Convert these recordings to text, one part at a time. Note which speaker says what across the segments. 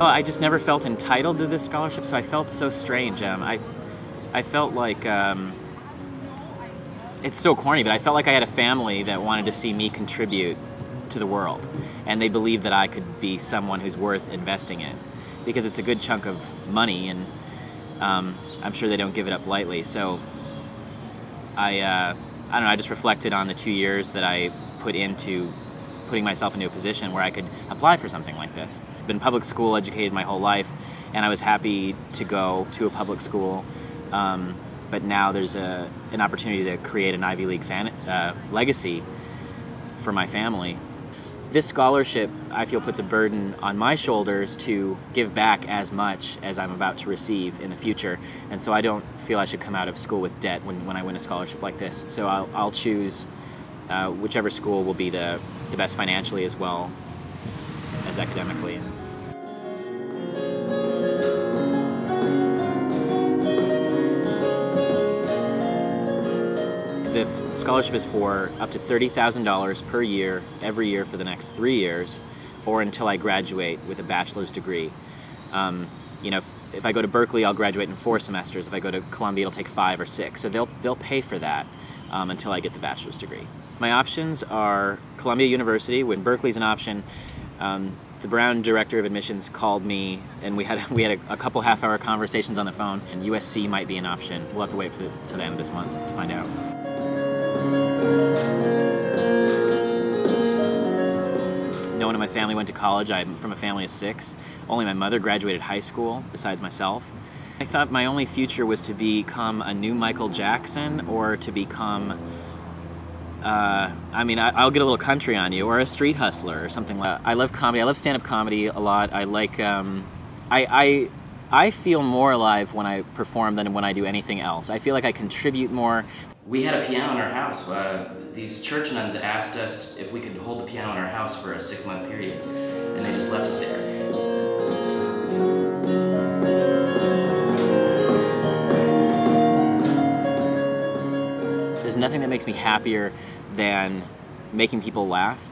Speaker 1: I just never felt entitled to this scholarship, so I felt so strange. I felt like, it's so corny, but I felt like I had a family that wanted to see me contribute to the world, and they believed that I could be someone who's worth investing in, because it's a good chunk of money, and I'm sure they don't give it up lightly. So I don't know, I just reflected on the 2 years that I put into putting myself into a position where I could apply for something like this. I've been public school educated my whole life, and I was happy to go to a public school, but now there's an opportunity to create an Ivy League legacy for my family. This scholarship, I feel, puts a burden on my shoulders to give back as much as I'm about to receive in the future, and so I don't feel I should come out of school with debt when I win a scholarship like this. So I'll choose whichever school will be the best financially as well as academically. The scholarship is for up to $30,000 per year, every year for the next 3 years, or until I graduate with a bachelor's degree. You know, if I go to Berkeley, I'll graduate in 4 semesters. If I go to Columbia, it'll take 5 or 6. So they'll pay for that until I get the bachelor's degree. My options are Columbia University, when Berkeley's an option. The Brown director of admissions called me, and we had a couple half-hour conversations on the phone. And USC might be an option. We'll have to wait till the end of this month to find out. No one in my family went to college. I'm from a family of 6. Only my mother graduated high school, besides myself. I thought my only future was to become a new Michael Jackson, or to become, I'll get a little country on you, or a street hustler or something like that. I love comedy. I love stand-up comedy a lot. I like, I feel more alive when I perform than when I do anything else. I feel like I contribute more. We had a piano in our house. These church nuns asked us if we could hold the piano in our house for a 6-month period, and they just left it there. There's nothing that makes me happier than making people laugh.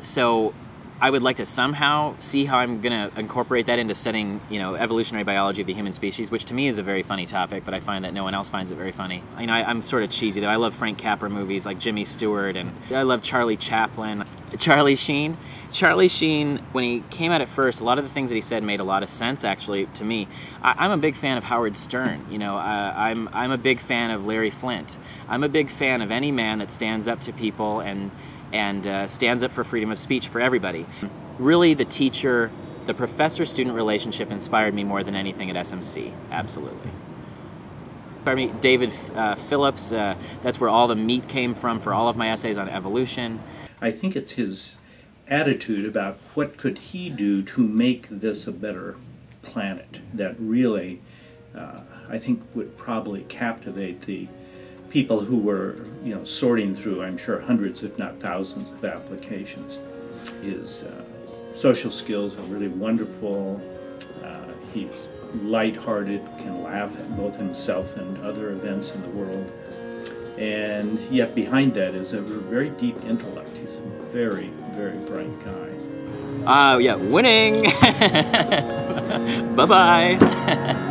Speaker 1: So I would like to somehow see how I'm going to incorporate that into studying, you know, evolutionary biology of the human species, which to me is a very funny topic, but I find that no one else finds it very funny. You know, I'm sort of cheesy though. I love Frank Capra movies like Jimmy Stewart, and I love Charlie Chaplin. Charlie Sheen, when he came out at first, a lot of the things that he said made a lot of sense actually to me. I'm a big fan of Howard Stern. You know, I'm a big fan of Larry Flint. I'm a big fan of any man that stands up to people and stands up for freedom of speech for everybody. Really, the professor-student relationship inspired me more than anything at SMC, absolutely. David Phillips, that's where all the meat came from for all of my essays on evolution.
Speaker 2: I think it's his attitude about what could he do to make this a better planet that really, I think, would probably captivate the people who were, you know, sorting through, I'm sure, hundreds if not thousands of applications. His social skills are really wonderful. He's lighthearted, can laugh at both himself and other events in the world. And yet behind that is a very deep intellect. He's a very, very bright guy.
Speaker 1: Yeah, winning! Bye-bye!